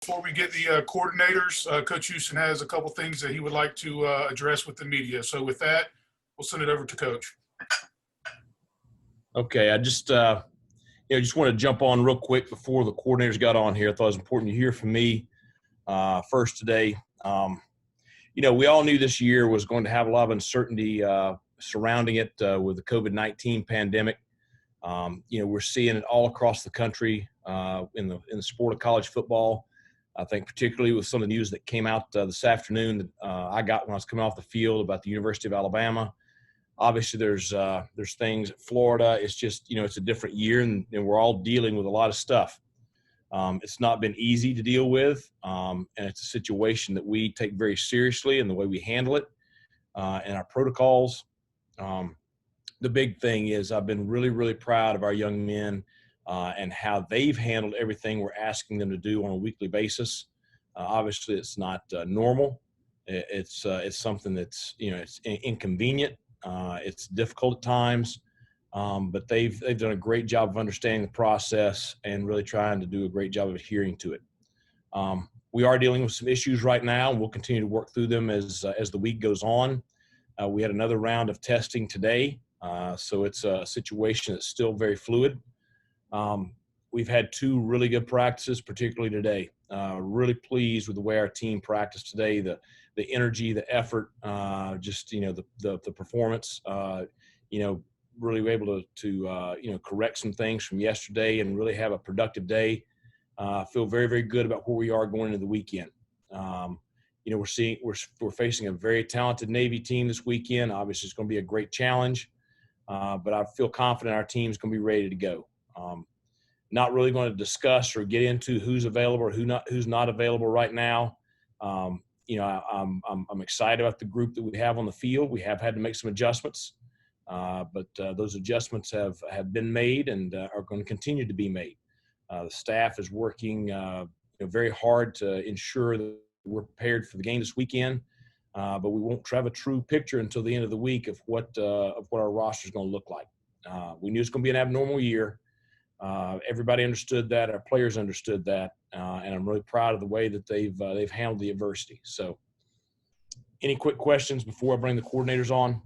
Before we get the coordinators, Coach Houston has a couple things that he would like to address with the media. So with that, we'll send it over to Coach. Okay, I just want to jump on real quick before the coordinators got on here. I thought it was important to hear from me first today. We all knew this year was going to have a lot of uncertainty surrounding it with the COVID-19 pandemic. We're seeing it all across the country in the sport of college football. I think particularly with some of the news that came out this afternoon that I got when I was coming off the field about the University of Alabama. Obviously, there's things at Florida. It's just, it's a different year, and we're all dealing with a lot of stuff. It's not been easy to deal with, and it's a situation that we take very seriously in the way we handle it and our protocols. The big thing is I've been really, really proud of our young men and how they've handled everything we're asking them to do on a weekly basis. Obviously, it's not normal. It's something that's, it's inconvenient. It's difficult at times, but they've done a great job of understanding the process and really trying to do a great job of adhering to it. We are dealing with some issues right now, and we'll continue to work through them as the week goes on. We had another round of testing today, so it's a situation that's still very fluid. We've had 2 really good practices, particularly today. Really pleased with the way our team practiced today, the energy, the effort, the performance, really were able to correct some things from yesterday and really have a productive day. Feel very, very good about where we are going into the weekend. We're facing a very talented Navy team this weekend. Obviously, it's going to be a great challenge, but I feel confident our team's going to be ready to go. Not really going to discuss or get into who's available or who's not available right now. I'm excited about the group that we have on the field. We have had to make some adjustments, but those adjustments have been made and are going to continue to be made. The staff is working very hard to ensure that we're prepared for the game this weekend, but we won't have a true picture until the end of the week of what our roster is going to look like. We knew it's going to be an abnormal year. Everybody understood that. Our players understood that, and I'm really proud of the way that they've handled the adversity. So, any quick questions before I bring the coordinators on?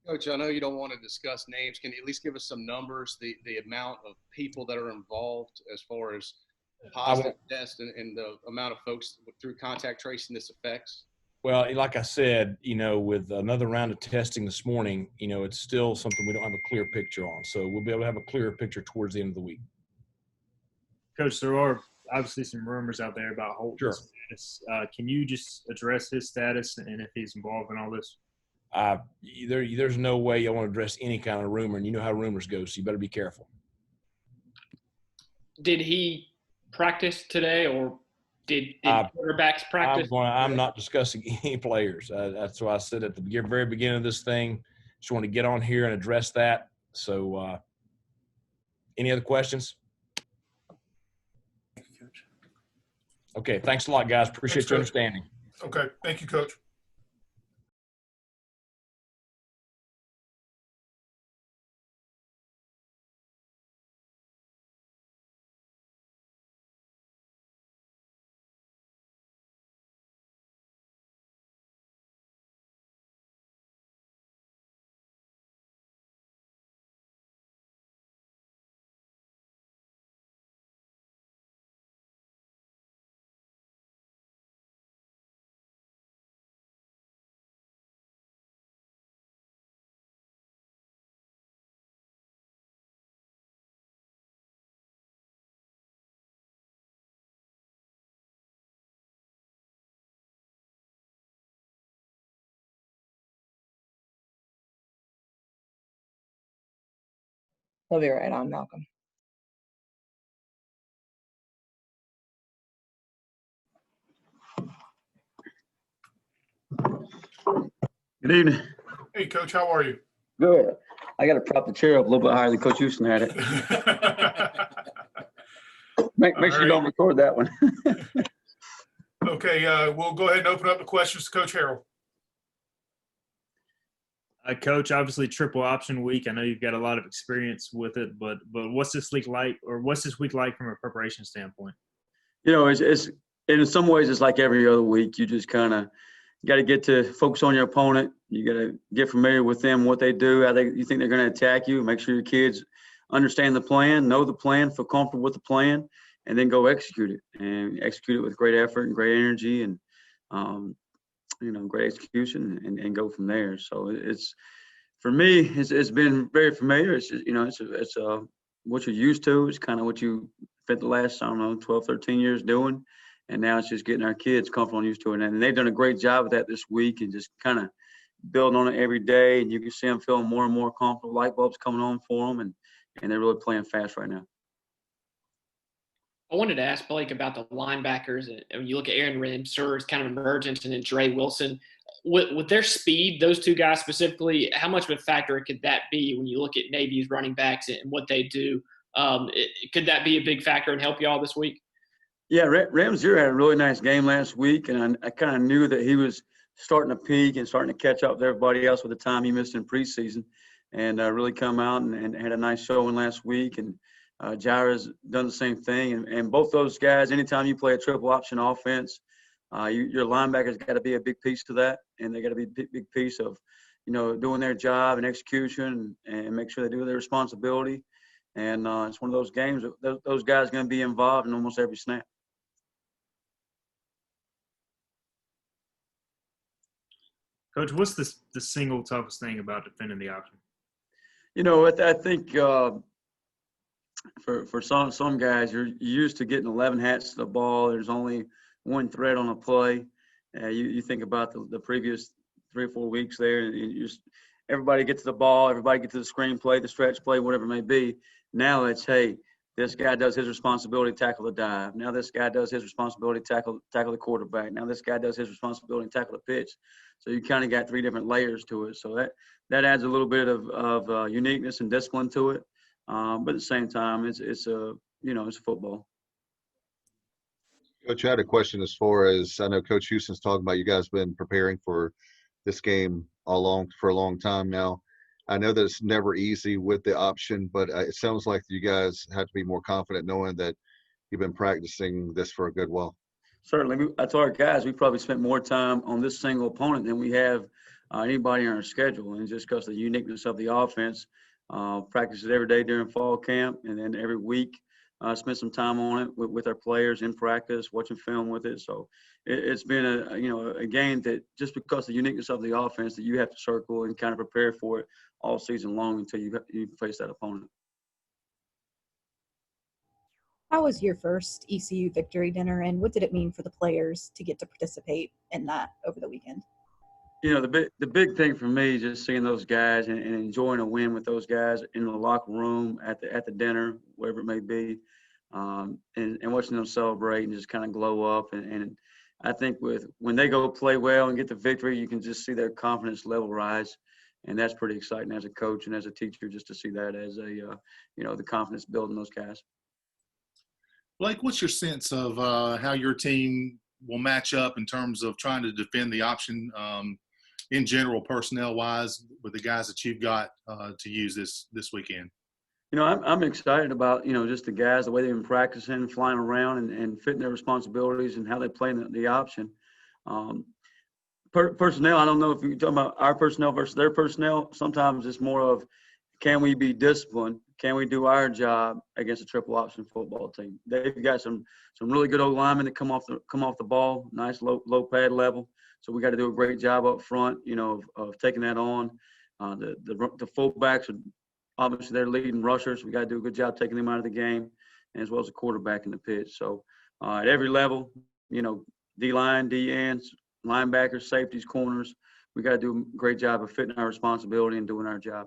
Coach, I know you don't want to discuss names. Can you at least give us some numbers, the amount of people that are involved as far as positive tests and the amount of folks through contact tracing this affects? Well, like I said, with another round of testing this morning, it's still something we don't have a clear picture on. So we'll be able to have a clearer picture towards the end of the week. Coach, there are obviously some rumors out there about Holton's status. Can you just address his status and if he's involved in all this? There's no way I want to address any kind of rumor, and you know how rumors go, so you better be careful. Did he practice today, or did quarterbacks practice? I'm not discussing any players. That's why I said at the very beginning of this thing, just want to get on here and address that. So any other questions? Okay, thanks a lot, guys. Appreciate your understanding. Okay, thank you, Coach. He'll be right on, Malcolm. Good evening. Hey, Coach, how are you? Good. I got to prop the chair up a little bit higher than Coach Houston had it. Make sure you don't record that one. Okay, we'll go ahead and open up the questions to Coach Harrell. Coach, obviously triple option week. I know you've got a lot of experience with it, but what's this week like, or what's this week like from a preparation standpoint? It's And in some ways, it's like every other week. You just kind of got to get to focus on your opponent. You got to get familiar with them, what they do, how you think they're going to attack you. Make sure your kids understand the plan, know the plan, feel comfortable with the plan, and then go execute it. And execute it with great effort and great energy and, great execution and go from there. So it's, for me, it's been very familiar. It's just, it's what you're used to. It's kind of what you spent the last, 12, 13 years doing. And now it's just getting our kids comfortable and used to it. And they've done a great job of that this week and just kind of building on it every day. And you can see them feeling more and more comfortable, light bulbs coming on for them. And they're really playing fast right now. I wanted to ask Blake about the linebackers. And when you look at Aaron Ramsey's kind of emergence and then Dre Wilson, with their speed, those two guys specifically, how much of a factor could that be when you look at Navy's running backs and what they do? Could that be a big factor and help y'all this week? Yeah, Ramsey had a really nice game last week, and I kind of knew that he was starting to peak and starting to catch up with everybody else with the time he missed in preseason, and really come out and had a nice showing last week. And Jaira's done the same thing. And both those guys, anytime you play a triple option offense, your linebackers got to be a big piece to that, and they got to be a big piece of, doing their job and execution and make sure they do their responsibility. And it's one of those games that those guys are going to be involved in almost every snap. Coach, what's the single toughest thing about defending the option? I think for some guys, you're used to getting 11 hats to the ball. There's only one threat on a play. You think about the previous 3 or 4 weeks there, and you just everybody gets to the ball, everybody gets to the screen play, the stretch play, whatever it may be. Now it's, hey, this guy does his responsibility, tackle the dive. Now this guy does his responsibility, tackle the quarterback. Now this guy does his responsibility, tackle the pitch. So you kind of got 3 different layers to it. So that adds a little bit of uniqueness and discipline to it. But at the same time, it's football. Coach, I had a question as far as I know Coach Houston's talking about you guys been preparing for this game for a long time now. I know that it's never easy with the option, but it sounds like you guys have to be more confident knowing that you've been practicing this for a good while. Certainly. I told our guys we probably spent more time on this single opponent than we have anybody on our schedule. And just because of the uniqueness of the offense, practice it every day during fall camp, and then every week spend some time on it with our players in practice, watching film with it. So it's been a game that just because of the uniqueness of the offense that you have to circle and kind of prepare for it all season long until you face that opponent. How was your first ECU victory dinner, and what did it mean for the players to get to participate in that over the weekend? The big thing for me is just seeing those guys and enjoying a win with those guys in the locker room, at the dinner, wherever it may be, and watching them celebrate and just kind of glow up. And I think when they go play well and get the victory, you can just see their confidence level rise. And that's pretty exciting as a coach and as a teacher, just to see that as the confidence building those guys. Blake, what's your sense of how your team will match up in terms of trying to defend the option in general, personnel-wise, with the guys that you've got to use this weekend? I'm excited about, just the guys, the way they've been practicing, flying around and fitting their responsibilities and how they play in the option. Personnel, I don't know if you're talking about our personnel versus their personnel. Sometimes it's more of, can we be disciplined? Can we do our job against a triple option football team? They've got some really good old linemen that come off the ball, nice low pad level. So we got to do a great job up front, of taking that on. The fullbacks are obviously they're leading rushers. We got to do a good job taking them out of the game, as well as the quarterback in the pitch. So at every level, D-line, D-ends, linebackers, safeties, corners, we got to do a great job of fitting our responsibility and doing our job.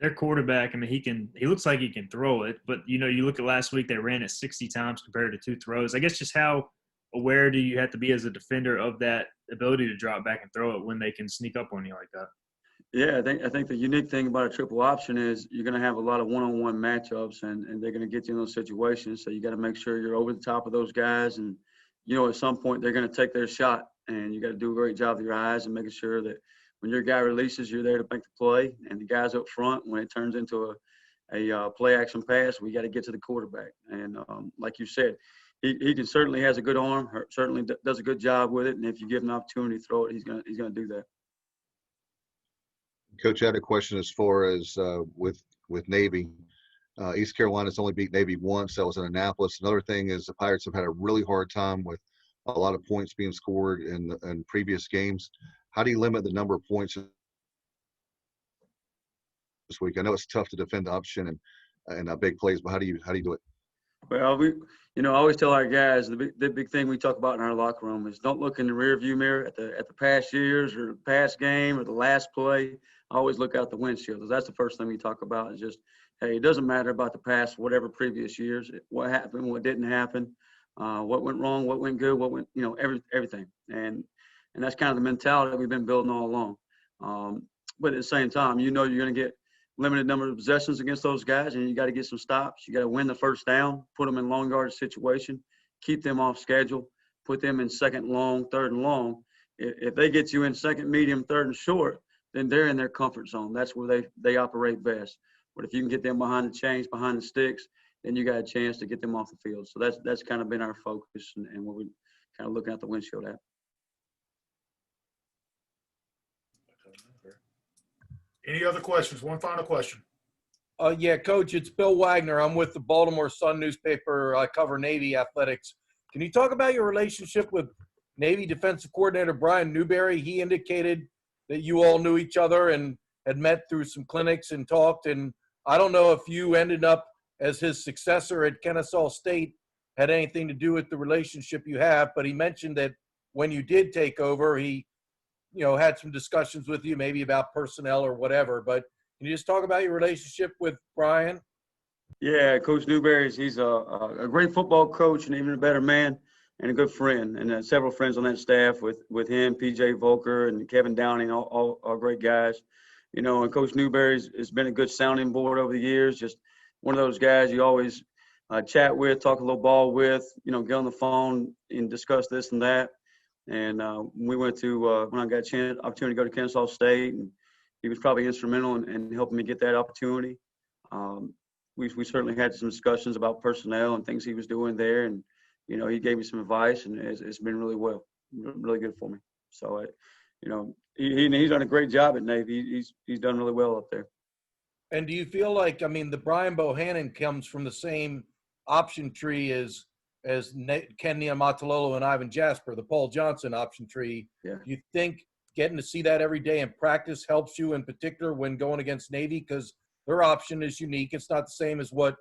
Their quarterback, he looks like he can throw it, but you look at last week, they ran it 60 times compared to 2 throws. I guess just how aware do you have to be as a defender of that ability to drop back and throw it when they can sneak up on you like that? Yeah, I think the unique thing about a triple option is you're going to have a lot of one-on-one matchups, and they're going to get you in those situations. So you got to make sure you're over the top of those guys, and at some point they're going to take their shot, and you got to do a great job with your eyes and making sure that when your guy releases, you're there to make the play, and the guys up front, when it turns into a play action pass, we got to get to the quarterback. And like you said, he can certainly has a good arm. Certainly does a good job with it. And if you give him an opportunity to throw it, he's gonna do that. Coach, I had a question as far as with Navy. East Carolina's only beat Navy once. That was in Annapolis. Another thing is the Pirates have had a really hard time with a lot of points being scored in previous games. How do you limit the number of points this week? I know it's tough to defend the option and big plays, but how do you do it? Well, I always tell our guys the big thing we talk about in our locker room is don't look in the rearview mirror at the past years or the past game or the last play. Always look out the windshield. That's the first thing we talk about is just, hey, it doesn't matter about the past, whatever previous years, what happened, what didn't happen, what went wrong, what went good, what went, everything. And that's kind of the mentality that we've been building all along. But at the same time, you're going to get limited number of possessions against those guys, and you got to get some stops. You got to win the first down, put them in long yardage situation, keep them off schedule, put them in second long, third and long. If they get you in second, medium, third and short, then they're in their comfort zone. That's where they operate best. But if you can get them behind the chains, behind the sticks, then you got a chance to get them off the field. So that's kind of been our focus and what we kind of looking at the windshield at. Any other questions? One final question. Yeah, Coach, it's Bill Wagner. I'm with the Baltimore Sun newspaper. I cover Navy athletics. Can you talk about your relationship with Navy defensive coordinator Brian Newberry? He indicated that you all knew each other and had met through some clinics and talked. And I don't know if you ended up as his successor at Kennesaw State had anything to do with the relationship you have, but he mentioned that when you did take over, he had some discussions with you, maybe about personnel or whatever. But can you just talk about your relationship with Brian? Yeah, Coach Newberry, he's a great football coach and even a better man and a good friend. And several friends on that staff with him, P.J. Volker and Kevin Downing, all great guys. And Coach Newberry has been a good sounding board over the years. Just one of those guys you always chat with, talk a little ball with, get on the phone and discuss this and that. And we went to when I got a opportunity to go to Kennesaw State, and he was probably instrumental in helping me get that opportunity. We certainly had some discussions about personnel and things he was doing there, and he gave me some advice, and it's been really good for me. So he's done a great job at Navy. He's done really well up there. And do you feel like, the Brian Bohannon comes from the same option tree as Ken Niumatalolo and Ivan Jasper, the Paul Johnson option tree? Yeah. Do you think getting to see that every day in practice helps you in particular when going against Navy? Because their option is unique. It's not the same as what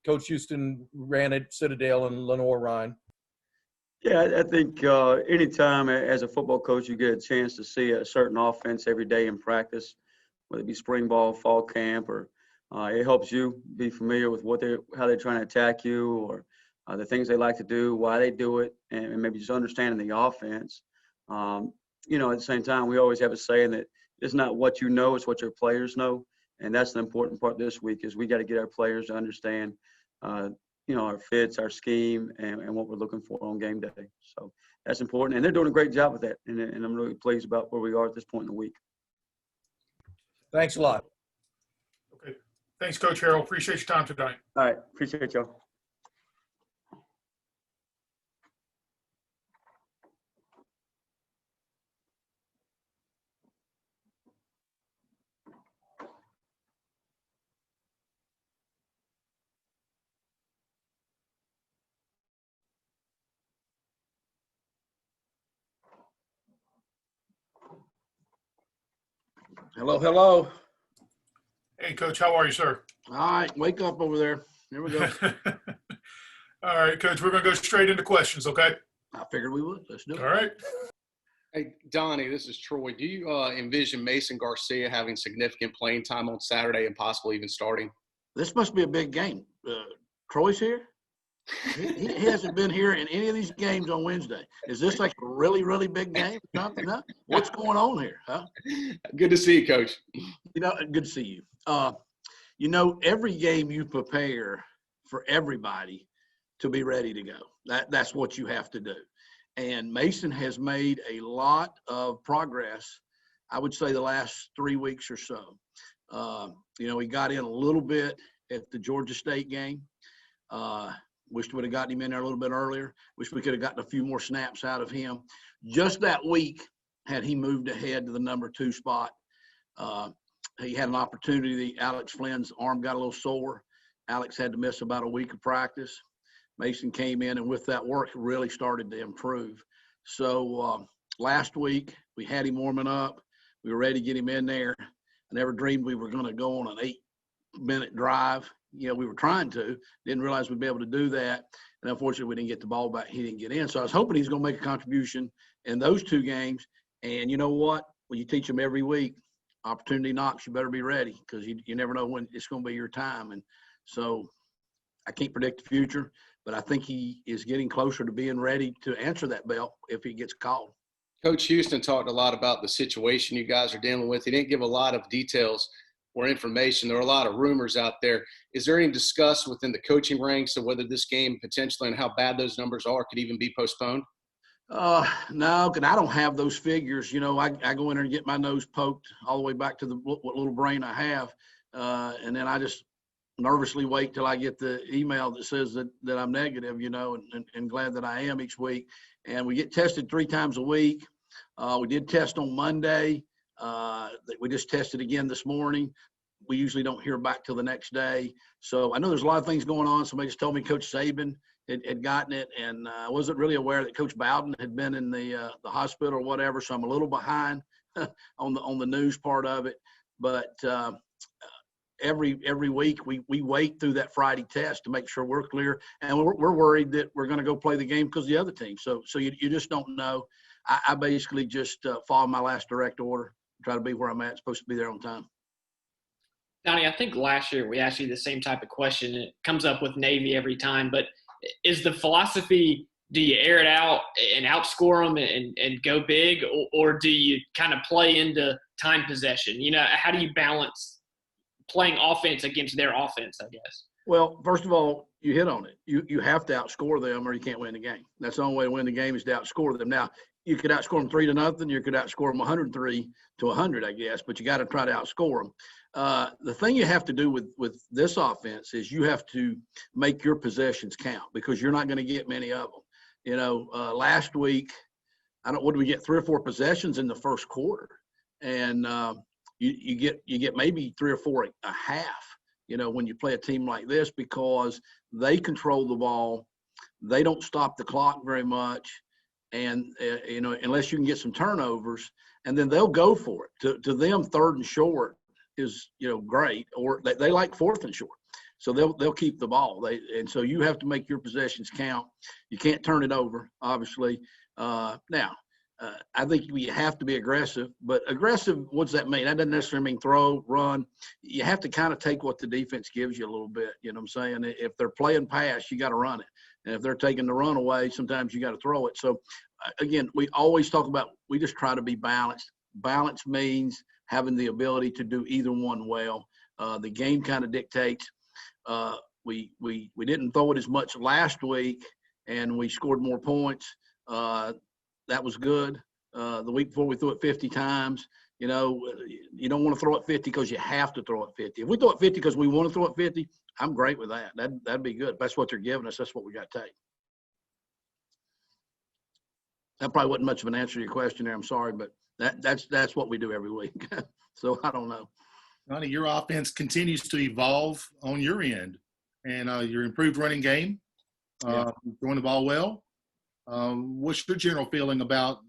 Coach Houston ran at Citadel and Lenore-Rhine. Yeah, I think anytime as a football coach you get a chance to see a certain offense every day in practice, whether it be spring ball, fall camp, or it helps you be familiar with how they're trying to attack you, or the things they like to do, why they do it, and maybe just understanding the offense. At the same time, we always have a saying that it's not what you know, it's what your players know. And that's the important part this week is we got to get our players to understand, our fits, our scheme, and what we're looking for on game day. So that's important. And they're doing a great job with that. And I'm really pleased about where we are at this point in the week. Thanks a lot. Okay. Thanks, Coach Harrell. Appreciate your time tonight. All right. Appreciate y'all. Hello, hello. Hey, Coach. How are you, sir? All right, wake up over there. Here we go. All right, Coach. We're going to go straight into questions, okay? I figured we would. Let's do it. All right. Hey, Donnie, this is Troy. Do you envision Mason Garcia having significant playing time on Saturday and possibly even starting? This must be a big game. Troy's here? He hasn't been here in any of these games on Wednesday. Is this like a really, really big game? Something? Huh? What's going on here? Huh? Good to see you, Coach. Good to see you. Every game you prepare for everybody to be ready to go. That's what you have to do. And Mason has made a lot of progress, I would say, the last 3 weeks or so. He got in a little bit at the Georgia State game. Wished we would have gotten him in there a little bit earlier. Wish we could have gotten a few more snaps out of him. Just that week, had he moved ahead to the number 2 spot, he had an opportunity. Alex Flynn's arm got a little sore. Alex had to miss about a week of practice. Mason came in, and with that work, really started to improve. So last week, we had him warming up. We were ready to get him in there. I never dreamed we were going to go on an 8-minute drive. You know, we were trying to. Didn't realize we'd be able to do that. And unfortunately, we didn't get the ball back. He didn't get in. So I was hoping he's going to make a contribution in those 2 games. And you know what? When you teach them every week, opportunity knocks, you better be ready, because you never know when it's going to be your time. And so I can't predict the future, but I think he is getting closer to being ready to answer that bell if he gets called. Coach Houston talked a lot about the situation you guys are dealing with. He didn't give a lot of details or information. There are a lot of rumors out there. Is there any discuss within the coaching ranks of whether this game potentially and how bad those numbers are could even be postponed? No, because I don't have those figures. You know, I go in there and get my nose poked all the way back to what little brain I have, and then I just nervously wait till I get the email that says that I'm negative, you know, and glad that I am each week. And we get tested 3 times a week. We did test on Monday. We just tested again this morning. We usually don't hear back till the next day. So I know there's a lot of things going on. Somebody just told me Coach Saban had gotten it, and I wasn't really aware that Coach Bowden had been in the hospital or whatever. So I'm a little behind on the news part of it. But every week we wait through that Friday test to make sure we're clear, and we're worried that we're going to go play the game because of the other team. So you just don't know. I basically just follow my last direct order, try to be where I'm at, supposed to be there on time. Donnie, I think last year we asked you the same type of question. It comes up with Navy every time, but is the philosophy, do you air it out and outscore them and go big, or do you kind of play into time possession? You know, how do you balance playing offense against their offense, I guess? Well, first of all, you hit on it. You have to outscore them or you can't win the game. That's the only way to win the game is to outscore them. Now, you could outscore them 3-0. You could outscore them 103-100, I guess, but you got to try to outscore them. The thing you have to do with this offense is you have to make your possessions count, because you're not going to get many of them. You know, last week, what did we get? 3 or 4 possessions in the first quarter, and you get maybe 3 or 4 a half. You know, when you play a team like this, because they control the ball, they don't stop the clock very much, and you know, unless you can get some turnovers, and then they'll go for it. To them, 3rd and short is, you know, great, or they like 4th and short, so they'll keep the ball. And so you have to make your possessions count. You can't turn it over, obviously. Now, I think you have to be aggressive, but aggressive, what's that mean? That doesn't necessarily mean throw, run. You have to kind of take what the defense gives you a little bit. You know what I'm saying? If they're playing pass, you got to run it. And if they're taking the run away, sometimes you got to throw it. So, again, we always talk about, we just try to be balanced. Balance means having the ability to do either one well. The game kind of dictates. We didn't throw it as much last week, and we scored more points. That was good. The week before, we threw it 50 times. You know, you don't want to throw it 50 because you have to throw it 50. If we throw it 50 because we want to throw it 50, I'm great with that. That'd be good. That's what they're giving us. That's what we got to take. That probably wasn't much of an answer to your question there. I'm sorry, but that's what we do every week. So I don't know. Donnie, your offense continues to evolve on your end, and your improved running game, throwing the ball well. What's your general feeling about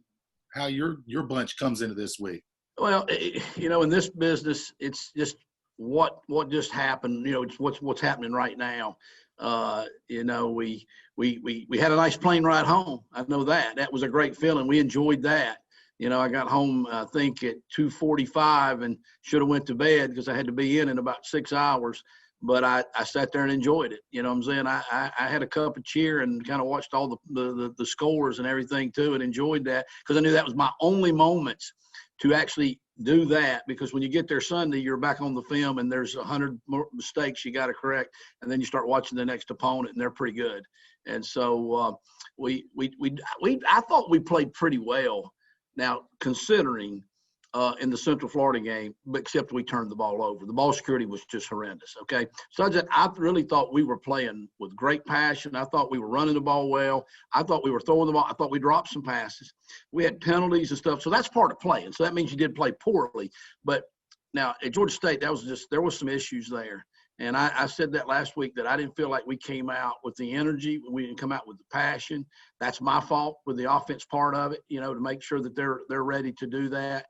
how your bunch comes into this week? Well, you know, in this business, it's just what just happened. You know, it's what's happening right now. You know, we had a nice plane ride home. I know that was a great feeling. We enjoyed that. You know, I got home, I think, at 2:45 and should have went to bed because I had to be in about 6 hours. But I sat there and enjoyed it. You know what I'm saying? I had a cup of cheer and kind of watched all the scores and everything too, and enjoyed that because I knew that was my only moments to actually do that. Because when you get there Sunday, you're back on the film and there's 100 more mistakes you got to correct, and then you start watching the next opponent and they're pretty good. And so I thought we played pretty well. Now, considering in the Central Florida game, but except we turned the ball over. The ball security was just horrendous, okay? So I really thought we were playing with great passion. I thought we were running the ball well. I thought we were throwing the ball. I thought we dropped some passes. We had penalties and stuff, so that's part of playing. So that means you did play poorly. But now at Georgia State, there was some issues there. And I said that last week that I didn't feel like we came out with the energy. We didn't come out with the passion. That's my fault with the offense part of it, to make sure that they're ready to do that.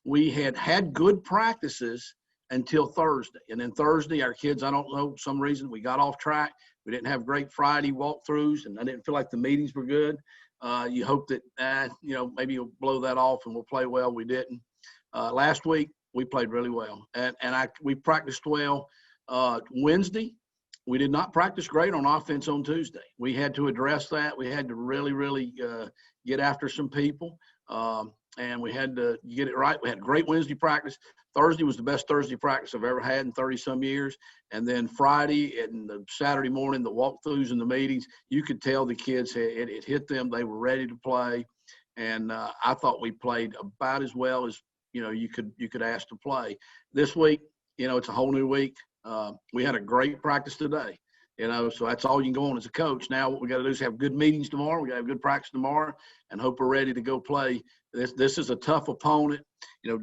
We had good practices until Thursday. And then Thursday, our kids, I don't know, for some reason, we got off track. We didn't have great Friday walkthroughs, and I didn't feel like the meetings were good. You hope that, maybe you'll blow that off and we'll play well. We didn't. Last week, we played really well. And we practiced well. Wednesday, we did not practice great on offense on Tuesday. We had to address that. We had to really, really get after some people, and we had to get it right. We had a great Wednesday practice. Thursday was the best Thursday practice I've ever had in 30-some years. And then Friday and the Saturday morning, the walkthroughs and the meetings, you could tell the kids, it hit them. They were ready to play. And I thought we played about as well as, you could ask to play. This week, it's a whole new week. We had a great practice today, so that's all you can go on as a coach. Now what we got to do is have good meetings tomorrow. We got to have good practice tomorrow and hope we're ready to go play. This is a tough opponent.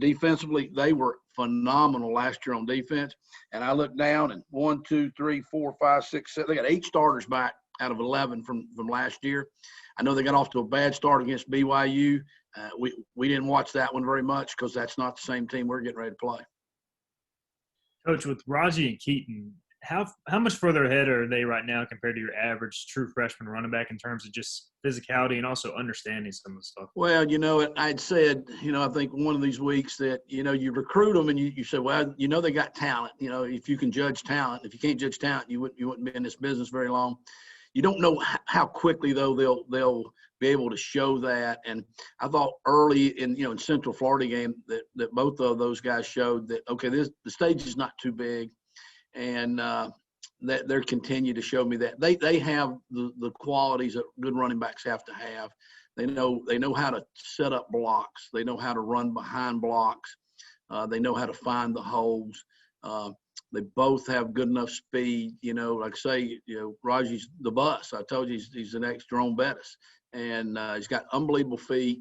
Defensively, they were phenomenal last year on defense. And I looked down and 1, 2, 3, 4, 5, 6, 7. They got 8 starters back out of 11 from last year. I know they got off to a bad start against BYU. We didn't watch that one very much because that's not the same team we're getting ready to play. Coach, with Raji and Keaton, how much further ahead are they right now compared to your average true freshman running back in terms of just physicality and also understanding some of the stuff? Well, I'd said, I think one of these weeks that, you recruit them and you say, well, they got talent. If you can judge talent, if you can't judge talent, you wouldn't be in this business very long. You don't know how quickly, though, they'll be able to show that. And I thought early in Central Florida game that both of those guys showed that, okay, the stage is not too big. And that they're continue to show me that they have the qualities that good running backs have to have. They know how to set up blocks. They know how to run behind blocks. They know how to find the holes. They both have good enough speed, like I say, Raji's the bus. I told you he's the next Jerome Bettis. And he's got unbelievable feet.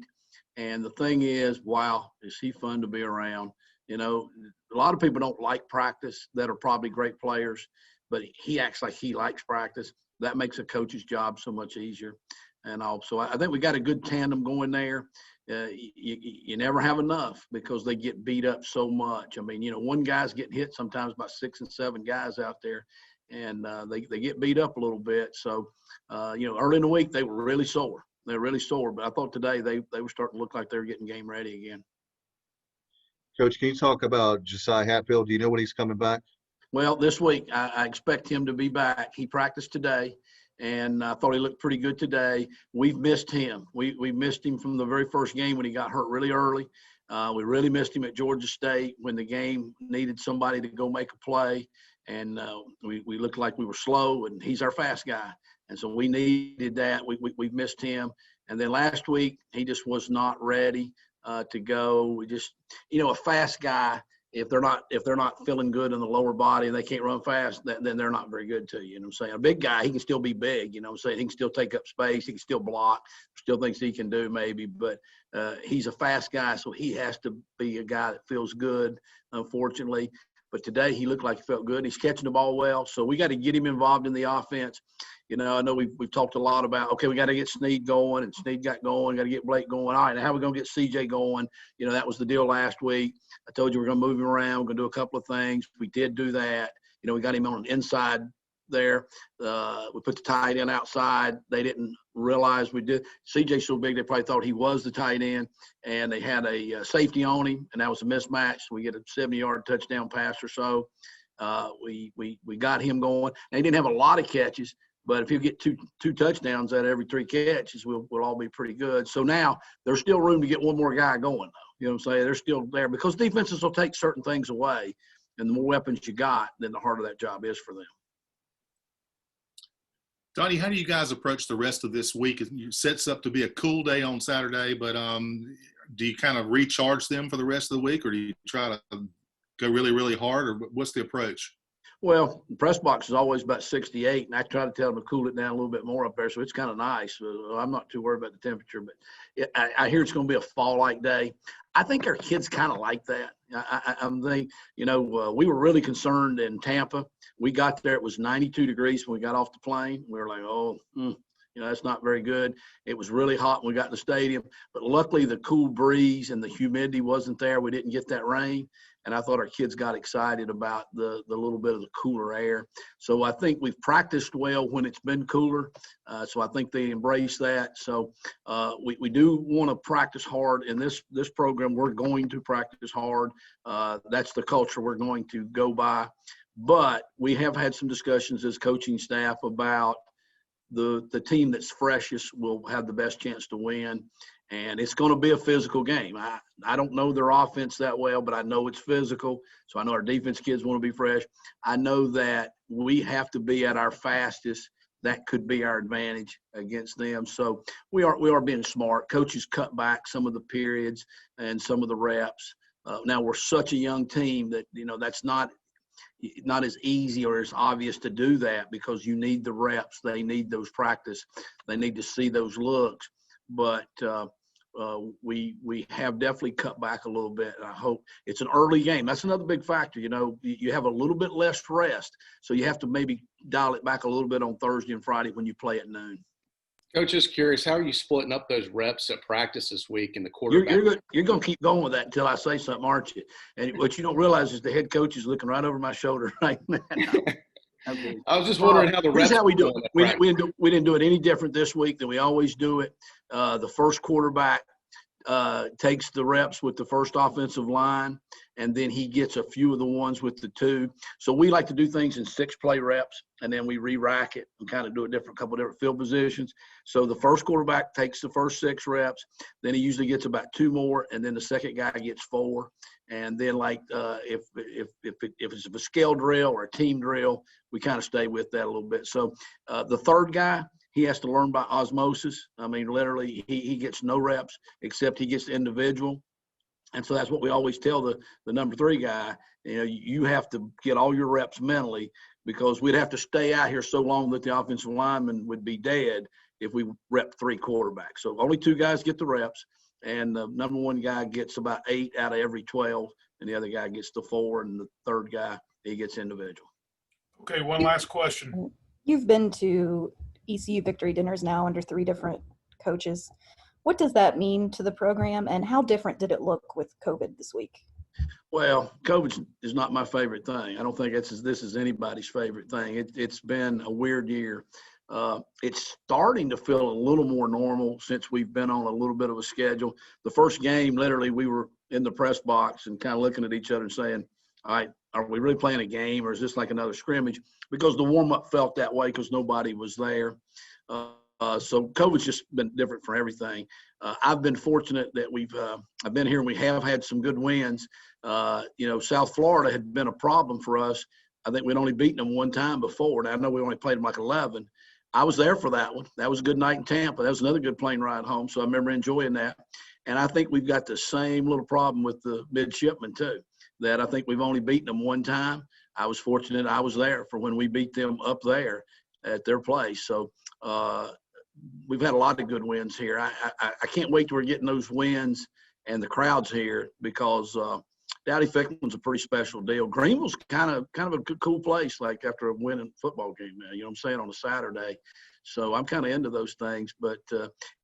And the thing is, wow, is he fun to be around. A lot of people don't like practice that are probably great players, but he acts like he likes practice. That makes a coach's job so much easier. And also, I think we got a good tandem going there. You never have enough because they get beat up so much. I mean, one guy's getting hit sometimes by 6 and 7 guys out there, and they get beat up a little bit. So, early in the week they were really sore. They're really sore, but I thought today they were starting to look like they were getting game ready again. Coach, can you talk about Josiah Hatfield? Do you know when he's coming back? Well, this week I expect him to be back. He practiced today, and I thought he looked pretty good today. We've missed him. We missed him from the very first game when he got hurt really early. We really missed him at Georgia State when the game needed somebody to go make a play, and we looked like we were slow, and he's our fast guy. And so we needed that. We missed him. And then last week, he just was not ready to go. We just, a fast guy, if they're not feeling good in the lower body and they can't run fast, then they're not very good to you. You know what I'm saying? A big guy, he can still be big. You know what I'm saying? He can still take up space. He can still block. Still thinks he can do maybe, but he's a fast guy, so he has to be a guy that feels good, unfortunately. But today he looked like he felt good. He's catching the ball well, so we got to get him involved in the offense. I know we've talked a lot about, okay, we got to get Snead going, and Snead got going. Got to get Blake going. All right, now how are we going to get CJ going? That was the deal last week. I told you we're going to move him around. We're going to do a couple of things. We did do that. We got him on the inside there. We put the tight end outside. They didn't realize we did. CJ's so big they probably thought he was the tight end, and they had a safety on him, and that was a mismatch. So we get a 70-yard touchdown pass or so. We got him going. And he didn't have a lot of catches, but if you get two touchdowns out of every 3 catches, we'll all be pretty good. So now there's still room to get one more guy going, though. You know what I'm saying? They're still there because defenses will take certain things away, and the more weapons you got, then the harder that job is for them. Donnie, how do you guys approach the rest of this week? It sets up to be a cool day on Saturday, but do you kind of recharge them for the rest of the week, or do you try to go really, really hard, or what's the approach? Well, the press box is always about 68, and I try to tell them to cool it down a little bit more up there, so it's kind of nice. I'm not too worried about the temperature, but I hear it's going to be a fall-like day. I think our kids kind of like that. I'm thinking, we were really concerned in Tampa. We got there, it was 92 degrees when we got off the plane. We were like, that's not very good. It was really hot when we got to the stadium, but luckily the cool breeze and the humidity wasn't there. We didn't get that rain, and I thought our kids got excited about the little bit of the cooler air. So I think we've practiced well when it's been cooler, so I think they embrace that. So we do want to practice hard in this program. We're going to practice hard. That's the culture we're going to go by. But we have had some discussions as coaching staff about the team that's freshest will have the best chance to win, and it's going to be a physical game. I don't know their offense that well, but I know it's physical, so I know our defense kids want to be fresh. I know that we have to be at our fastest. That could be our advantage against them. So we are being smart. Coaches cut back some of the periods and some of the reps. Now we're such a young team that that's not as easy or as obvious to do that, because you need the reps. They need those practice. They need to see those looks. But we have definitely cut back a little bit. I hope it's an early game. That's another big factor. You have a little bit less rest, so you have to maybe dial it back a little bit on Thursday and Friday when you play at noon. Coach, just curious, how are you splitting up those reps at practice this week in the quarterback? You're going to keep going with that until I say something, aren't you? And what you don't realize is the head coach is looking right over my shoulder right now. I was just wondering how the reps. Here's how we do it. We didn't do it any different this week than we always do it. The first quarterback takes the reps with the first offensive line, and then he gets a few of the ones with the two. So we like to do things in 6-play reps, and then we re-rack it and kind of do a couple different field positions. So the first quarterback takes the first 6 reps, then he usually gets about 2 more, and then the second guy gets 4. And then if it's a scale drill or a team drill, we kind of stay with that a little bit. So the third guy, he has to learn by osmosis. I mean, literally, he gets no reps except he gets the individual. And so that's what we always tell the number 3 guy. You have to get all your reps mentally, because we'd have to stay out here so long that the offensive lineman would be dead if we rep 3 quarterbacks. So only 2 guys get the reps, and the number 1 guy gets about 8 out of every 12, and the other guy gets the 4, and the third guy, he gets individual. Okay, one last question. You've been to ECU victory dinners now under 3 different coaches. What does that mean to the program, and how different did it look with COVID this week? Well, COVID is not my favorite thing. I don't think this is anybody's favorite thing. It's been a weird year. It's starting to feel a little more normal since we've been on a little bit of a schedule. The first game, literally, we were in the press box and kind of looking at each other and saying, all right, are we really playing a game, or is this like another scrimmage? Because the warm-up felt that way because nobody was there. So COVID's just been different for everything. I've been fortunate that I've been here and we have had some good wins. South Florida had been a problem for us. I think we'd only beaten them 1 time before. Now, I know we only played them like 11. I was there for that one. That was a good night in Tampa. That was another good plane ride home, so I remember enjoying that. And I think we've got the same little problem with the midshipmen too, that I think we've only beaten them 1 time. I was fortunate I was there for when we beat them up there at their place. So we've had a lot of good wins here. I can't wait till we're getting those wins and the crowds here, because Dowdy Fickman's a pretty special deal. Greenville's kind of a cool place, like after a winning football game now, you know what I'm saying, on a Saturday. So I'm kind of into those things, but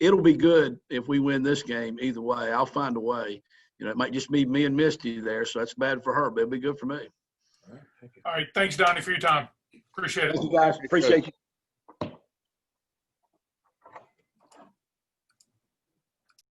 it'll be good if we win this game either way. I'll find a way. It might just be me and Misty there, so that's bad for her, but it'll be good for me. All right. Thanks, Donnie, for your time. Appreciate it. Thank you, guys. Appreciate you.